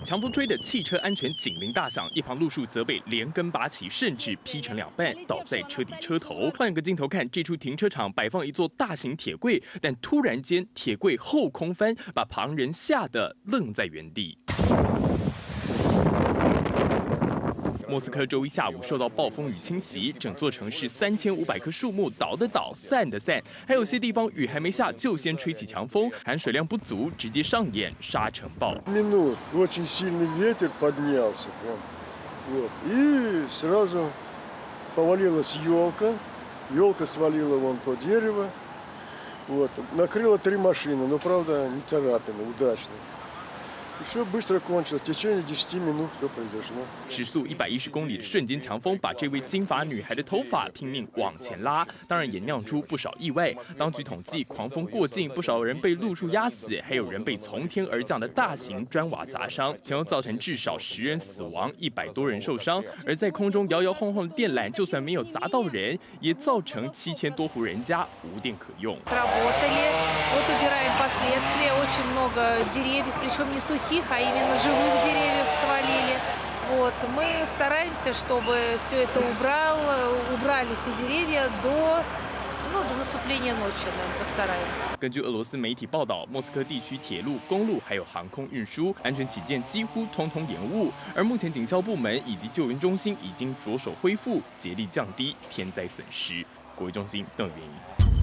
强风吹得汽车安全警铃大响，一旁路树则被连根拔起，甚至劈成两半，倒在车底车头。换个镜头看，这处停车场摆放一座大型铁柜，但突然间铁柜后空翻，把旁人吓得愣在原地。莫斯科周一下午受到暴风雨侵袭，整座城市3500棵树木倒的倒，散的散，还有些地方雨还没下就先吹起强风，含水量不足，直接上演沙尘暴。Минут очень сильный ветер поднялся прям, вот, и сразу повалилась елка, елка свалила вон то дерево, вот, накрыла 3 машины, но правда не царапины, удачно. И все быстро кончилось. В течение 10 минут все произошло. 时速110公里的瞬间强风，把这位金发女孩的头发拼命往前拉，当然也酿出不少意外。当局统计，狂风过境，不少人被路树压死，还有人被从天而降的大型砖瓦砸伤，前后造成至少10人死亡，100多人受伤。而在空中摇摇晃晃的电缆，就算没有砸到人，也造成7000多户人家无电可用。Очень много деревьев, причем не сухих, а именно живых деревьев свалили. Вот. Мы стараемся, чтобы все это убрали все деревья до наступления ночи, мы постараемся. 根据俄罗斯媒体报道，莫斯科地区铁路、公路还有航空运输安全起见几乎通通延误，而目前警消部门以及救援中心已经着手恢复，竭力降低天灾损失。国卫中心邓元仪。